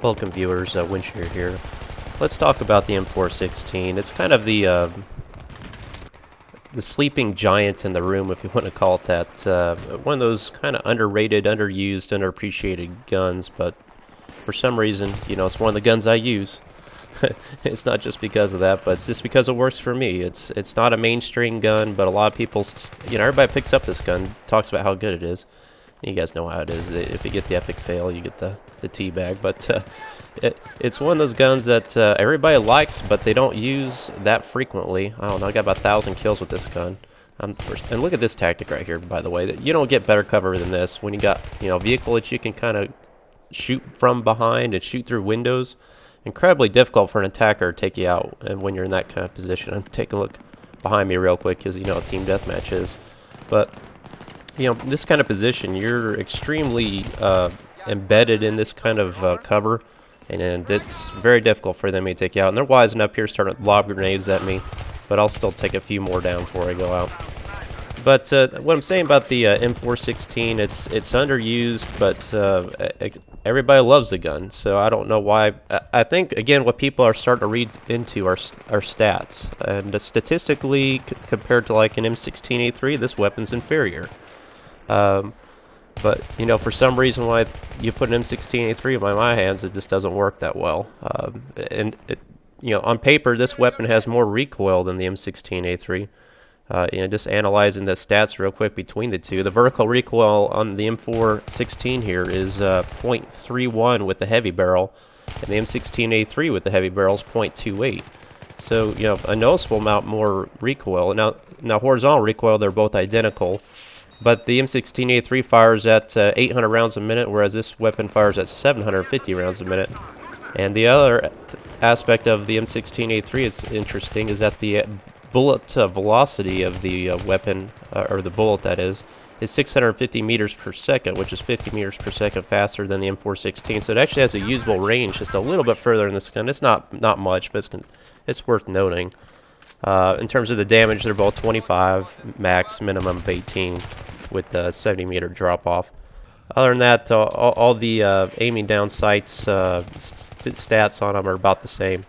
Welcome viewers, Windshear here. Let's talk about the M416. It's kind of the sleeping giant in the room, if you want to call it that. One of those kind of underrated, underused, underappreciated guns, but for some reason, it's one of the guns I use. It's not just because of that, but it's just because it works for me. It's not a mainstream gun, but a lot of people, everybody picks up this gun, talks about how good it is. You guys know how it is. If you get the epic fail, you get the tea bag. But it's one of those guns that everybody likes, but they don't use that frequently. I don't know. I got about 1,000 kills with this gun. And look at this tactic right here, by the way. You don't get better cover than this when you got a vehicle that you can kind of shoot from behind and shoot through windows. Incredibly difficult for an attacker to take you out, and when you're in that kind of position. I'm taking a look behind me real quick because what team deathmatch is, but this kind of position, you're extremely embedded in this kind of cover, and it's very difficult for them to take you out. And they're wising up here, starting to lob grenades at me, but I'll still take a few more down before I go out. But what I'm saying about the M416, it's underused, but everybody loves the gun, so I don't know why. I think, again, what people are starting to read into are stats. And statistically, compared to like an M16A3, this weapon's inferior. But for some reason, why you put an M16A3 in my hands, it just doesn't work that well. And on paper, this weapon has more recoil than the M16A3. Just analyzing the stats real quick between the two, the vertical recoil on the M416 here is 0.31 with the heavy barrel, and the M16A3 with the heavy barrel is 0.28. So a noticeable amount more recoil. Now horizontal recoil, they're both identical, but the M16A3 fires at 800 rounds a minute, whereas this weapon fires at 750 rounds a minute. And the other aspect of the M16A3 is interesting is that the bullet velocity of the weapon, or the bullet that is 650 meters per second, which is 50 meters per second faster than the M416. So it actually has a usable range just a little bit further in this gun. It's not much, but it's worth noting. In terms of the damage, they're both 25 max, minimum of 18 with the 70 meter drop off. Other than that, all the aiming down sights stats on them are about the same.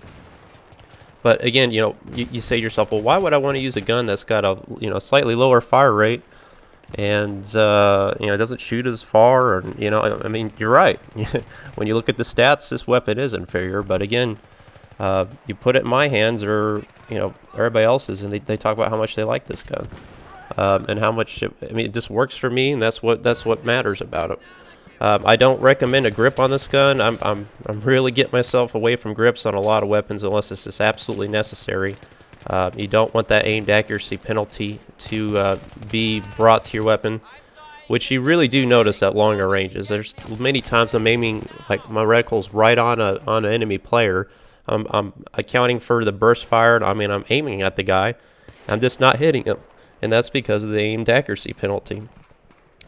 But again, you say to yourself, well, why would I want to use a gun that's got a slightly lower fire rate and it doesn't shoot as far? Or, I mean, you're right. When you look at the stats, this weapon is inferior. But again, you put it in my hands or everybody else's, and they talk about how much they like this gun and how much it just works for me, and that's what matters about it. I don't recommend a grip on this gun. I'm really getting myself away from grips on a lot of weapons unless it's just absolutely necessary. You don't want that aimed accuracy penalty to be brought to your weapon, which you really do notice at longer ranges. There's many times I'm aiming, like my reticle's right on an enemy player. I'm accounting for the burst fired. I mean, I'm aiming at the guy. I'm just not hitting him, and that's because of the aimed accuracy penalty.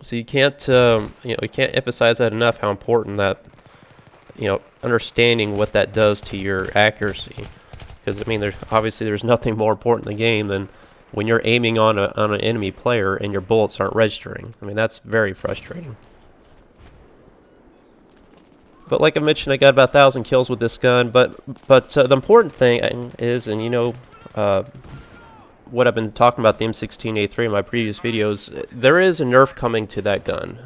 So you can't emphasize that enough, how important that, understanding what that does to your accuracy. Because I mean, there's nothing more important in the game than when you're aiming on an enemy player and your bullets aren't registering. I mean, that's very frustrating. But like I mentioned, I got about 1,000 kills with this gun. But the important thing is, and what I've been talking about the M16A3 in my previous videos, there is a nerf coming to that gun,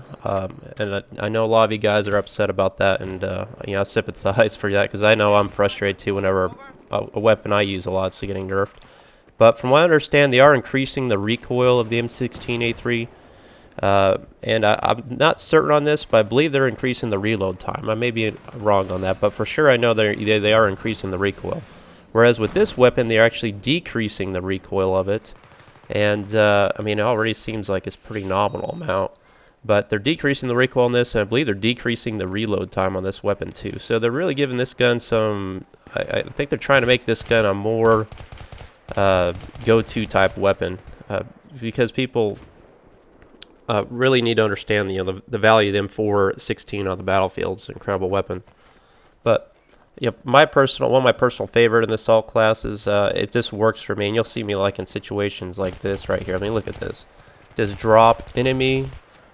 and I know a lot of you guys are upset about that, and I sympathize for that because I know I'm frustrated too whenever a weapon I use a lot is getting nerfed. But from what I understand, they are increasing the recoil of the M16A3, and I'm not certain on this, but I believe they're increasing the reload time. I may be wrong on that, but for sure I know they are increasing the recoil. Whereas with this weapon, they're actually decreasing the recoil of it. And, I mean, it already seems like it's a pretty nominal amount. But they're decreasing the recoil on this, and I believe they're decreasing the reload time on this weapon, too. So they're really giving this gun some... I think they're trying to make this gun a more go-to type weapon. Because people really need to understand the value of the M416 on the battlefield. It's an incredible weapon. But... one of my personal favorite in the assault class is it just works for me, and you'll see me like in situations like this right here. I mean, look at this. Just drop enemy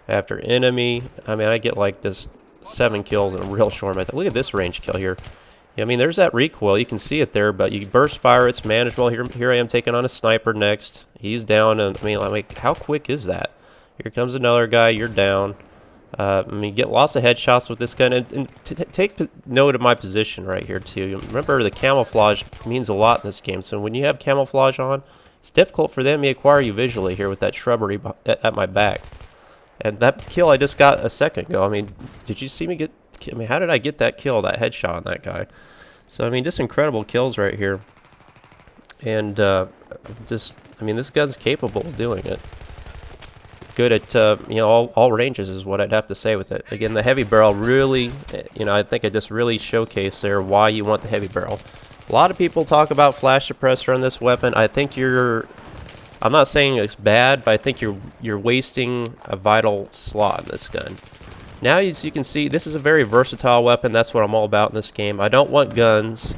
after enemy. I mean, I get like this 7 kills in a real short amount. Look at this range kill here. I mean, there's that recoil. You can see it there, but you burst fire. It's manageable. Here I am taking on a sniper next. He's down, and I mean, like, how quick is that? Here comes another guy. You're down. I mean, get lots of headshots with this gun, and take note of my position right here too. Remember, the camouflage means a lot in this game. So when you have camouflage on, it's difficult for them to acquire you visually here with that shrubbery at my back. And that kill I just got a second ago. I mean, did you see me get? I mean, how did I get that kill, that headshot on that guy? So I mean, just incredible kills right here. And I mean, this gun's capable of doing it. Good at you know, all ranges is what I'd have to say with it. Again, the heavy barrel really, you know, I think I just really showcased there why you want the heavy barrel. A lot of people talk about flash suppressor on this weapon. I think I'm not saying it's bad, but I think you're wasting a vital slot in this gun. Now, as you can see, this is a very versatile weapon. That's what I'm all about in this game. I don't want guns,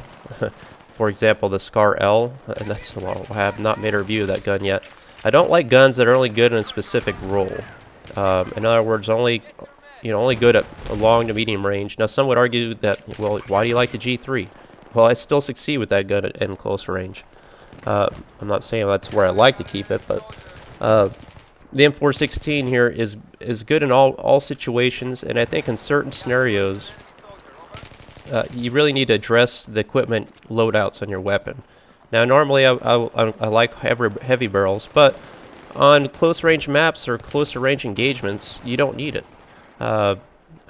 for example, the Scar L, and that's, well, I have not made a review of that gun yet. I don't like guns that are only good in a specific role. In other words, only good at a long to medium range. Now, some would argue that, well, why do you like the G3? Well, I still succeed with that gun in close range. I'm not saying that's where I like to keep it, but the M416 here is good in all situations, and I think in certain scenarios, you really need to address the equipment loadouts on your weapon. Now, normally I like heavy barrels, but on close range maps or closer range engagements, you don't need it. I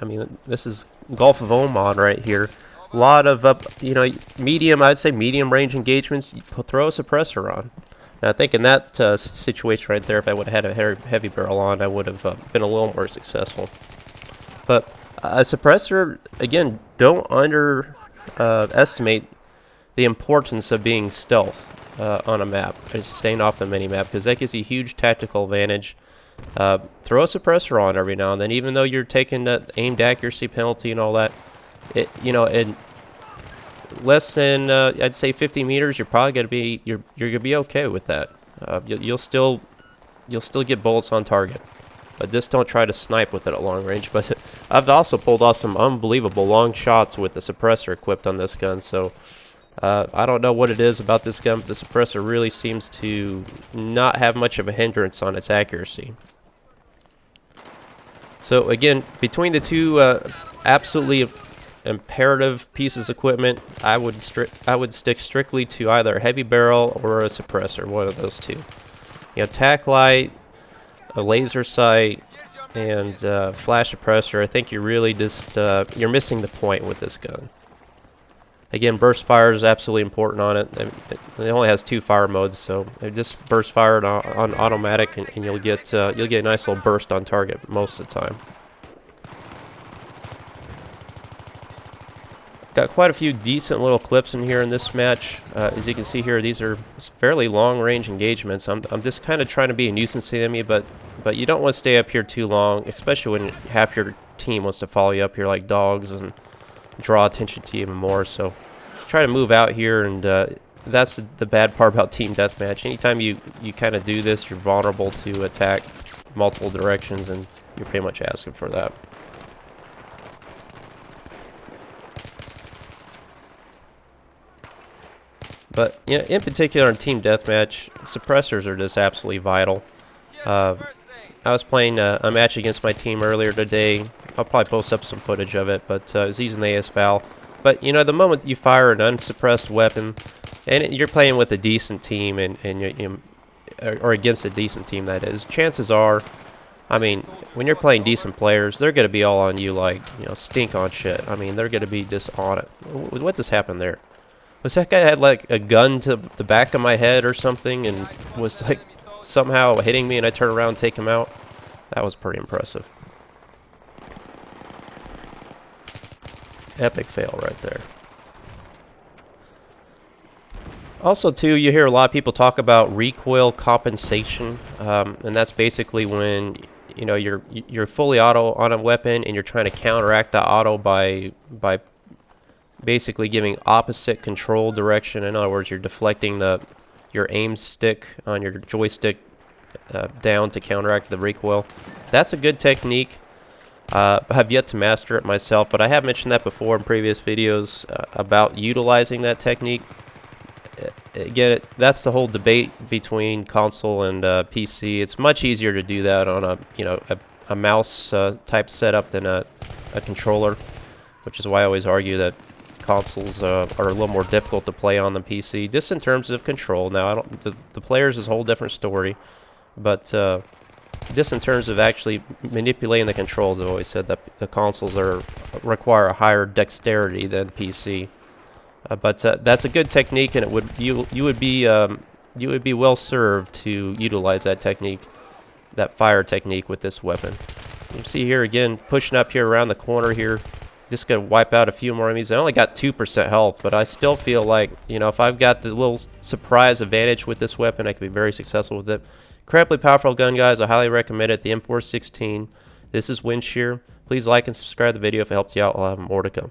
mean, this is Gulf of Oman right here. A lot of I'd say medium range engagements, you throw a suppressor on. And I think in that situation right there, if I would have had a heavy barrel on, I would have been a little more successful. But a suppressor, again, don't underestimate the importance of being stealth on a map, staying off the mini-map, because that gives you a huge tactical advantage. Throw a suppressor on every now and then, even though you're taking that aimed accuracy penalty and all that. In less than I'd say 50 meters, you're probably you're gonna be okay with that. You'll still get bullets on target, but just don't try to snipe with it at long range. But I've also pulled off some unbelievable long shots with the suppressor equipped on this gun. So I don't know what it is about this gun, but the suppressor really seems to not have much of a hindrance on its accuracy. So again, between the two absolutely imperative pieces of equipment, I would stick strictly to either a heavy barrel or a suppressor, one of those two. You know, tac light, a laser sight, and flash suppressor. I think you're really just you're missing the point with this gun. Again, burst fire is absolutely important on it. It only has 2 fire modes, so it just burst fire on automatic, and you'll get a nice little burst on target most of the time. Got quite a few decent little clips in here in this match. As you can see here, these are fairly long-range engagements. I'm just kind of trying to be a nuisance to them, but you don't want to stay up here too long, especially when half your team wants to follow you up here like dogs and draw attention to you even more. So try to move out here, and that's the bad part about team deathmatch. Anytime you kind of do this, you're vulnerable to attack multiple directions, and you're pretty much asking for that. But yeah, in particular in team deathmatch, suppressors are just absolutely vital. I was playing a match against my team earlier today. I'll probably post up some footage of it, but I was using the AS-FAL. But you know, the moment you fire an unsuppressed weapon, and you're playing with a decent team, or against a decent team, that is, chances are, I mean, when you're playing decent players, they're going to be all on you like, you know, stink on shit. I mean, they're going to be just on it. What just happened there? Was that guy had like a gun to the back of my head or something and was like somehow hitting me, and I turn around and take him out? That was pretty impressive. Epic fail right there. Also, too, you hear a lot of people talk about recoil compensation, and that's basically when you're fully auto on a weapon and you're trying to counteract the auto by basically giving opposite control direction. In other words, you're deflecting your aim stick on your joystick down to counteract the recoil. That's a good technique. I have yet to master it myself, but I have mentioned that before in previous videos about utilizing that technique. Again, that's the whole debate between console and PC. It's much easier to do that on a mouse type setup than a controller, which is why I always argue that consoles are a little more difficult to play on than PC, just in terms of control. Now, the players is a whole different story, but just in terms of actually manipulating the controls, I've always said that the consoles require a higher dexterity than PC. But that's a good technique, and you would be well served to utilize that technique, that fire technique with this weapon. You see here again, pushing up here around the corner here, just gonna wipe out a few more enemies. I only got 2% health, but I still feel like, if I've got the little surprise advantage with this weapon, I can be very successful with it. Incredibly powerful gun, guys. I highly recommend it. The M416. This is Windshear. Please like and subscribe to the video if it helps you out. I'll have more to come.